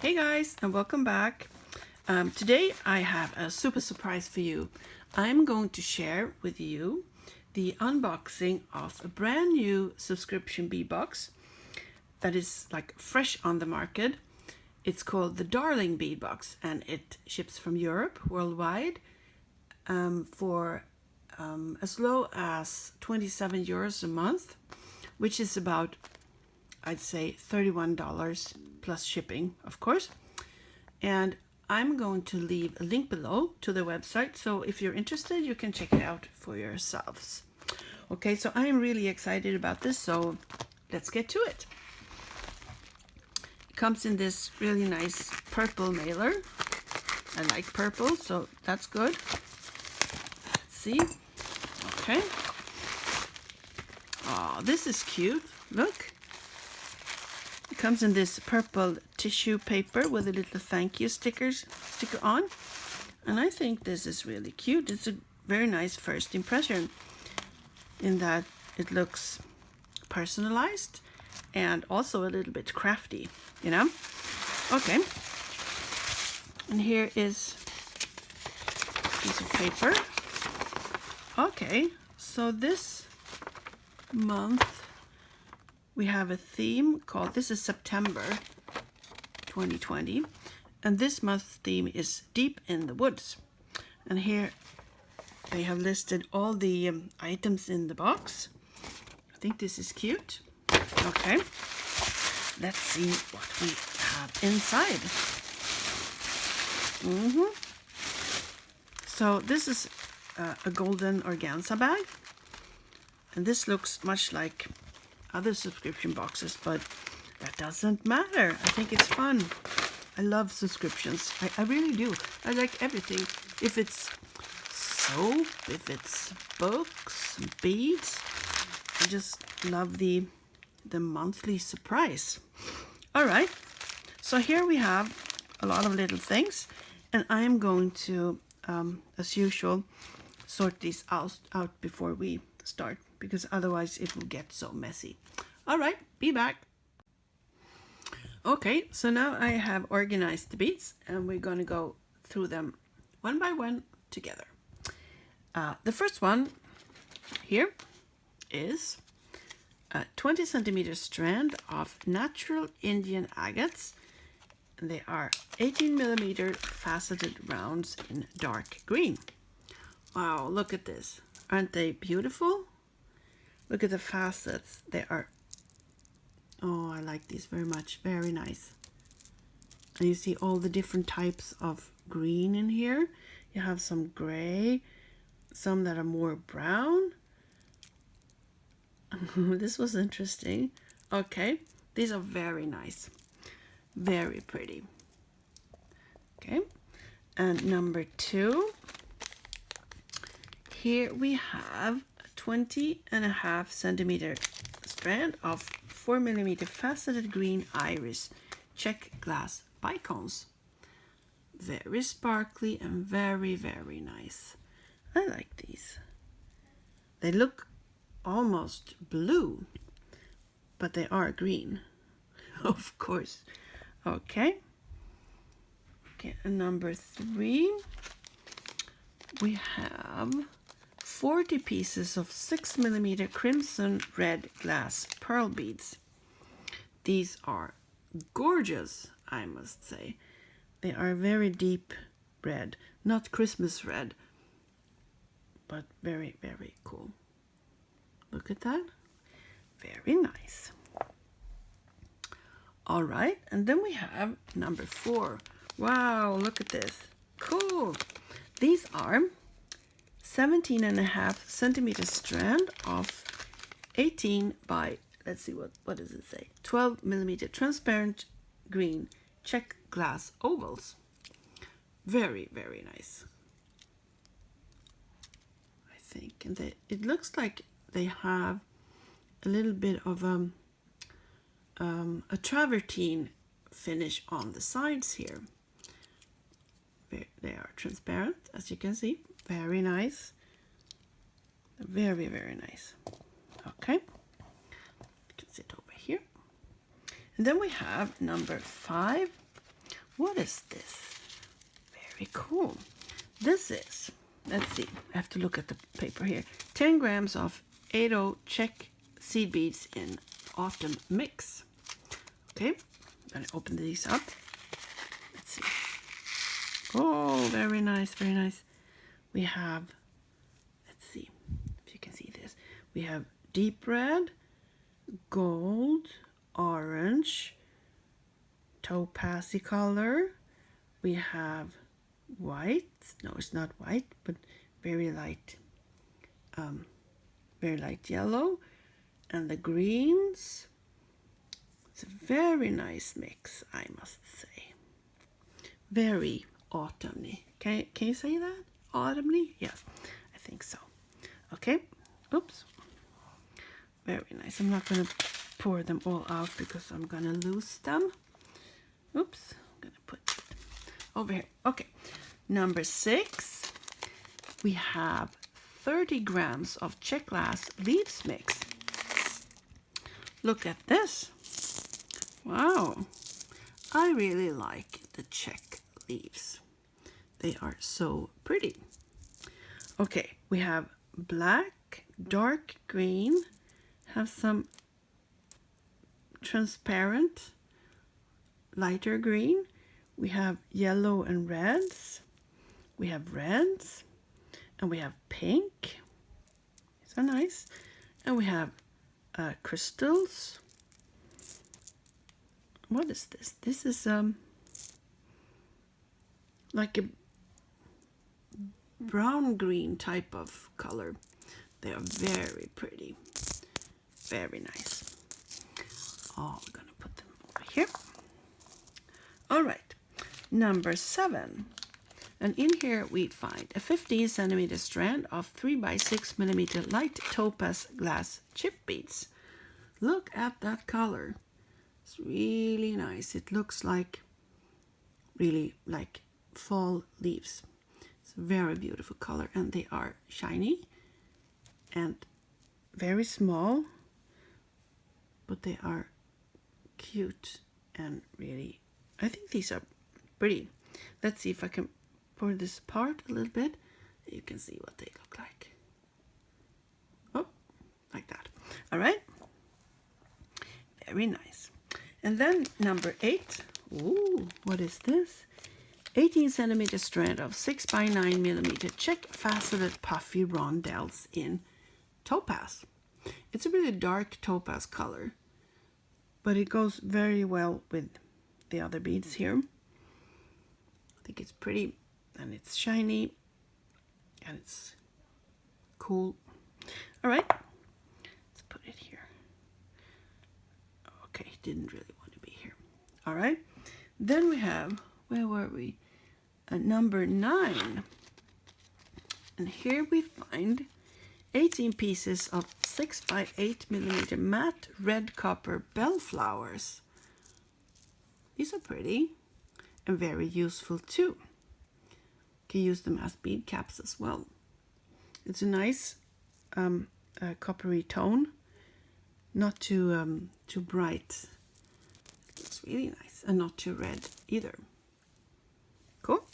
Hey guys, and welcome back. Today I have a super surprise for you. I'm going to share with you the unboxing of a brand new subscription bead box that is like fresh on the market. It's called the Darling Bead Box, and it ships from Europe worldwide for as low as 27 euros a month, which is about, I'd say, $31 plus shipping, of course. And I'm going to leave a link below to the website, so if you're interested, you can check it out for yourselves. Okay, so I'm really excited about this, so let's get to it. It comes in this really nice purple mailer. I like purple, so that's good. Let's see. Okay. Oh, this is cute. Look. It comes in this purple tissue paper with a little thank you sticker on. And I think this is really cute. It's a very nice first impression in that it looks personalized and also a little bit crafty, you know? Okay. And here is a piece of paper. Okay, so this month we have a theme called, this is September 2020, and this month's theme is Deep in the Woods. And here they have listed all the items in the box. I think this is cute. Okay, let's see what we have inside. So this is a golden organza bag, and this looks much like other subscription boxes, but that doesn't matter. I think it's fun. I love subscriptions. I really do. I like everything. If it's soap, if it's books, beads, I just love the monthly surprise. All right, so here we have a lot of little things, and I am going to, as usual, sort these out before we start, because otherwise it will get so messy. All right, be back. Okay, so now I have organized the beads, and we're going to go through them one by one together. The first one here is a 20 centimeter strand of natural Indian agates. They are 18 millimeter faceted rounds in dark green. Wow, look at this. Aren't they beautiful? Look at the facets. They are, oh, I like these very much. Very nice. And you see all the different types of green in here. You have some gray, some that are more brown. This was interesting. Okay, these are very nice. Very pretty. Okay, and number 2. Here we have 20.5 centimeter strand of 4 millimeter faceted green iris check glass bicones. Very sparkly and very, very nice. I like these. They look almost blue, but they are green, of course. Okay. Okay, and number 3, we have 40 pieces of 6 millimeter crimson red glass pearl beads. These are gorgeous, I must say. They are very deep red, not Christmas red, but very, very cool. Look at that. Very nice. All right, and then we have number 4. Wow, look at this. Cool. These are 17.5 centimeter strand of 18 by, let's see, what does it say? 12 millimeter transparent green check glass ovals. Very, very nice, I think. And it looks like they have a little bit of a travertine finish on the sides here. They are transparent, as you can see. Very nice. Very, very nice. Okay. You can sit over here. And then we have number 5, What is this? Very cool. This is, let's see, I have to look at the paper here. 10 grams of 80 Czech seed beads in autumn mix. Okay, I'm gonna open these up. Let's see. Oh, very nice, very nice. We have, let's see if you can see this. We have deep red, gold, orange, topazy color. We have white. No, it's not white, but very light yellow, and the greens. It's a very nice mix, I must say. Very autumny. Can you say that? Autumny? Yes, I think so. Okay. Oops. Very nice. I'm not going to pour them all out because I'm going to lose them. Oops. I'm going to put it over here. Okay. Number 6. We have 30 grams of Czech glass leaves mix. Look at this. Wow. I really like the Czech leaves. They are so pretty. Okay, we have black, dark green, have some transparent, lighter green. We have yellow and reds. We have reds, and we have pink. So nice. And we have crystals. What is this? This is like a brown green type of color. They are very pretty, very nice. Oh, I'm gonna put them over here. All right, number 7, and in here we find a 15 centimeter strand of 3 by 6 millimeter light topaz glass chip beads. Look at that color. It's really nice. It looks like really like fall leaves. It's a very beautiful color, and they are shiny and very small, but they are cute and really, I think these are pretty. Let's see if I can pour this apart a little bit. You can see what they look like. Oh, like that. All right. Very nice. And then number 8. Ooh, what is this? 18 centimeter strand of 6 by 9 millimeter Czech faceted puffy rondelles in topaz. It's a really dark topaz color, but it goes very well with the other beads here. I think it's pretty, and it's shiny, and it's cool. All right, let's put it here. Okay, didn't really want to be here. All right, then we have, where were we? Number 9. And here we find 18 pieces of 6 by 8 millimeter matte red copper bellflowers. These are pretty and very useful too. You can use them as bead caps as well. It's a nice coppery tone, not too bright. It's really nice, and not too red either. Cool.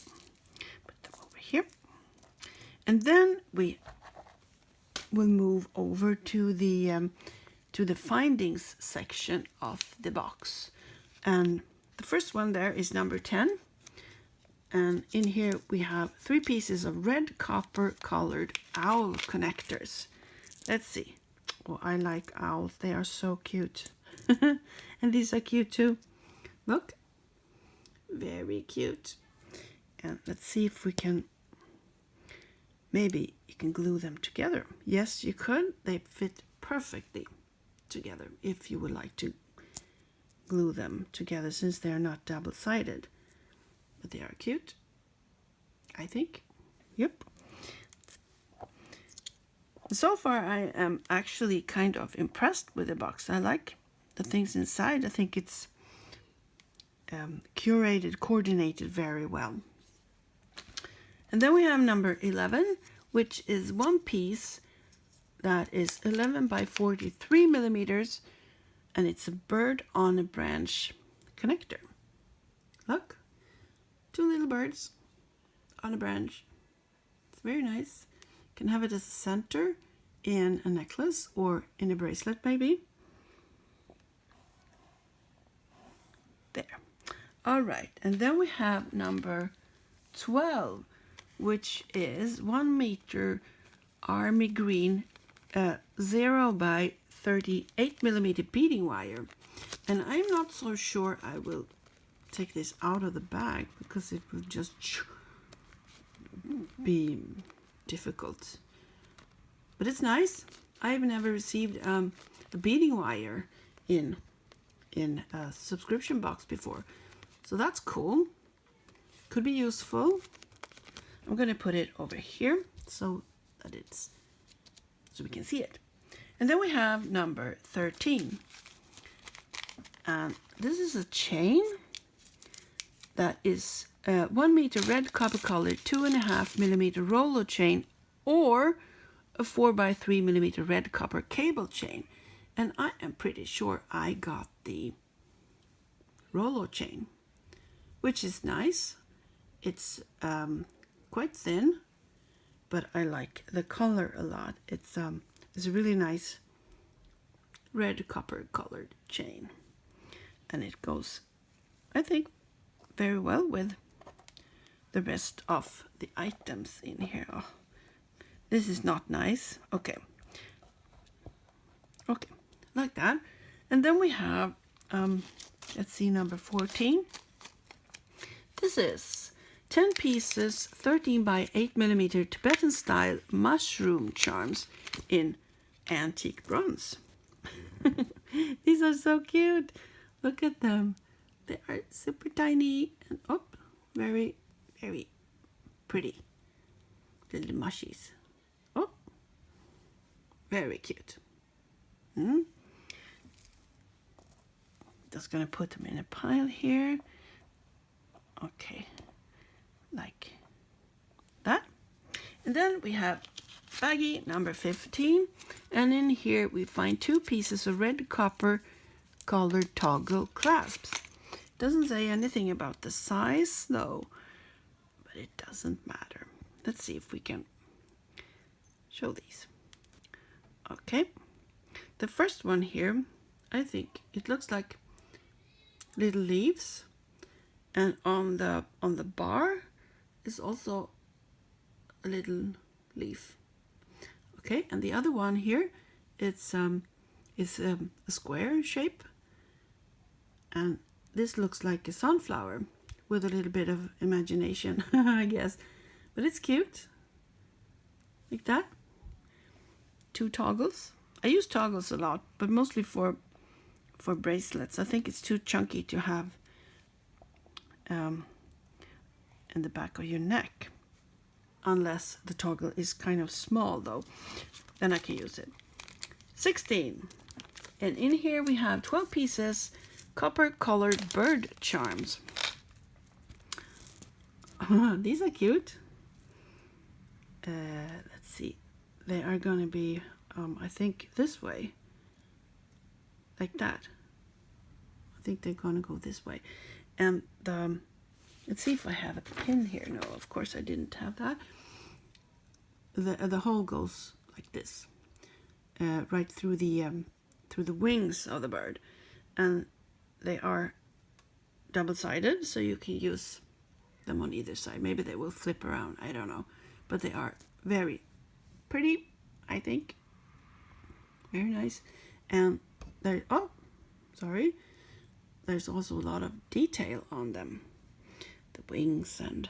Put them over here, and then we will move over to the findings section of the box. And the first one there is number 10, and in here we have 3 pieces of red copper colored owl connectors. Let's see. Oh, I like owls. They are so cute. And these are cute too. Look, very cute. And let's see if we can, maybe you can glue them together. Yes, you could. They fit perfectly together if you would like to glue them together, since they are not double-sided. But they are cute, I think. Yep. So far I am actually kind of impressed with the box. I like the things inside. I think it's curated, coordinated very well. And then we have number 11, which is one piece that is 11 by 43 millimeters, and it's a bird on a branch connector. Look, two little birds on a branch. It's very nice. You can have it as a center in a necklace or in a bracelet maybe. There. All right, and then we have number 12, which is 1 meter army green 0 by 38 millimeter beading wire. And I'm not so sure I will take this out of the bag because it will just be difficult. But it's nice. I've never received a beading wire in a subscription box before, so that's cool. Could be useful. I'm gonna put it over here so that so we can see it. And then we have number 13, and this is a chain that is 1 meter red copper colored 2.5 millimeter roller chain, or a 4 by 3 millimeter red copper cable chain. And I am pretty sure I got the roller chain, which is nice. It's quite thin, but I like the color a lot. It's a really nice red copper colored chain, and it goes, I think, very well with the rest of the items in here. Oh, this is not nice. Okay, like that. And then we have let's see, number 14. This is 10 pieces 13 by 8 millimeter Tibetan style mushroom charms in antique bronze. These are so cute. Look at them. They are super tiny and very, very pretty little mushies. Oh, very cute. Just gonna put them in a pile here. Okay, like that. And then we have baggie number 15, and in here we find 2 pieces of red copper colored toggle clasps. Doesn't say anything about the size though, but it doesn't matter. Let's see if we can show these. Okay, the first one here, I think it looks like little leaves, and on the bar is also a little leaf. Okay, and the other one here, it's is a square shape, and this looks like a sunflower with a little bit of imagination, I guess, but it's cute, like that. 2 toggles. I use toggles a lot, but mostly for bracelets. I think it's too chunky to have in the back of your neck, unless the toggle is kind of small though, then I can use it. 16, and in here we have 12 pieces copper colored bird charms. These are cute. Let's see, they are gonna be I think this way, like that. I think they're gonna go this way. And let's see if I have a pin here. No, of course I didn't have that. The hole goes like this, right through the wings of the bird, and they are double-sided, so you can use them on either side. Maybe they will flip around, I don't know, but they are very pretty, I think. Very nice. And there's also a lot of detail on them, the wings, and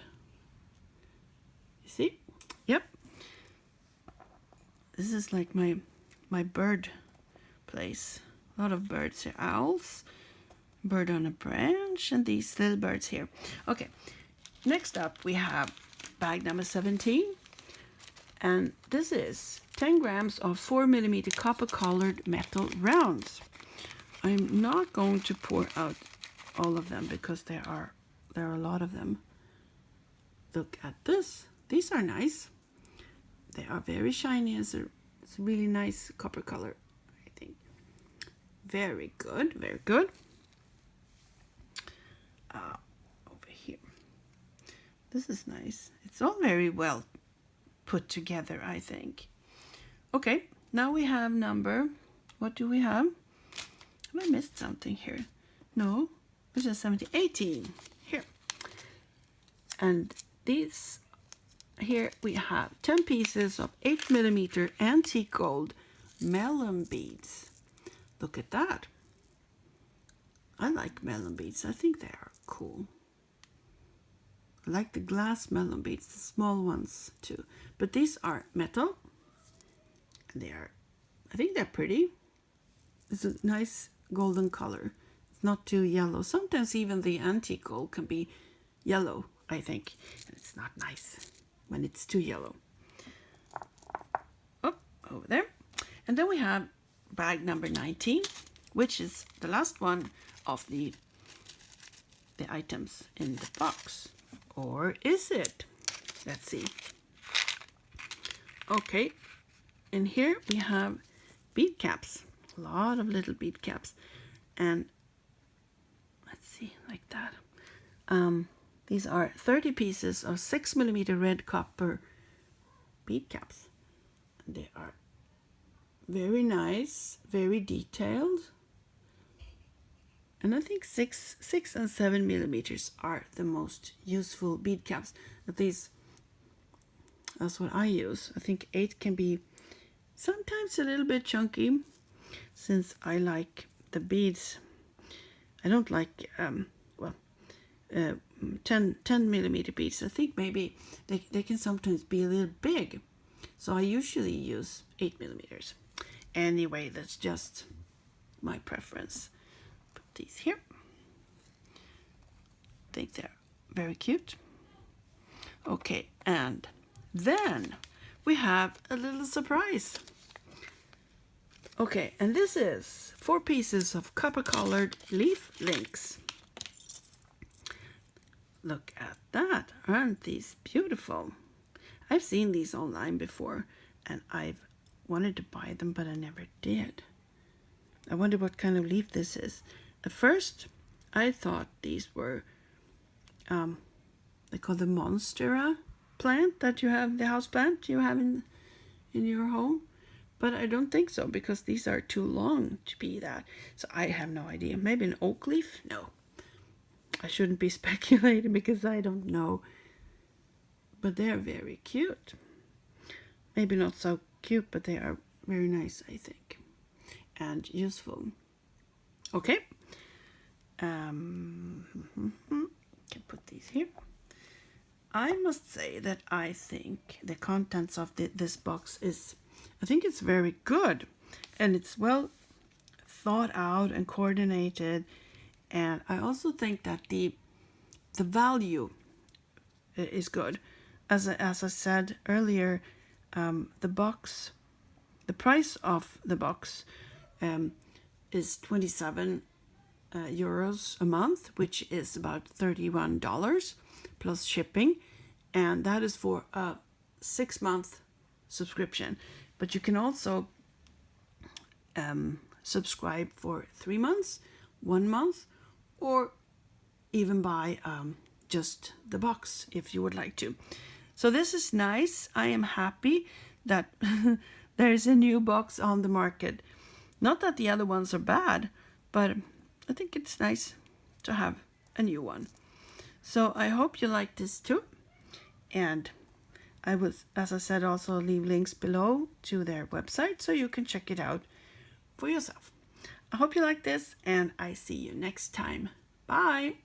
you see, yep, this is like my bird place. A lot of birds here, owls, bird on a branch, and these little birds here. Okay, next up we have bag number 17, and this is 10 grams of 4 millimeter copper colored metal rounds. I'm not going to pour out all of them because there are a lot of them. Look at this. These are nice. They are very shiny. It's a really nice copper color, I think. Very good, very good. Over here. This is nice. It's all very well put together, I think. Okay, now we have number, what do we have? Have I missed something here? No, it's just 18. Here. And these, here we have 10 pieces of 8mm antique gold melon beads. Look at that. I like melon beads. I think they are cool. I like the glass melon beads, the small ones too. But these are metal. And they are, I think they're pretty. It's a nice golden color. It's not too yellow. Sometimes even the antique gold can be yellow, I think. And it's not nice when it's too yellow. Oh, over there. And then we have bag number 19, which is the last one of the items in the box. Or is it? Let's see. Okay, in here we have bead caps. A lot of little bead caps. And let's see, like that. These are 30 pieces of 6mm red copper bead caps. And they are very nice, very detailed. And I think 6 and 7mm are the most useful bead caps. At least that's what I use. I think 8 can be sometimes a little bit chunky, since I like the beads. I don't like 10mm beads. I think maybe they can sometimes be a little big. So I usually use 8mm. Anyway, that's just my preference. Put these here. I think they're very cute. Okay, and then we have a little surprise. Okay, and this is 4 pieces of copper-colored leaf links. Look at that. Aren't these beautiful? I've seen these online before, and I've wanted to buy them, but I never did. I wonder what kind of leaf this is. At first, I thought these were, they call the monstera plant that you have, the house plant you have in your home. But I don't think so, because these are too long to be that. So I have no idea. Maybe an oak leaf? No. I shouldn't be speculating because I don't know. But they're very cute. Maybe not so cute, but they are very nice, I think. And useful. Okay. Can put these here. I must say that I think the contents of this box is, I think it's very good. And it's well thought out and coordinated. And I also think that the value is good. As I said earlier, the price of the box is 27 euros a month, which is about $31 plus shipping, and that is for a 6-month subscription. But you can also subscribe for 3 months, 1 month, or even buy just the box if you would like to. So this is nice. I am happy that there is a new box on the market. Not that the other ones are bad, but I think it's nice to have a new one. So I hope you like this too. And I will, as I said, also leave links below to their website so you can check it out for yourself. I hope you like this, and I see you next time. Bye!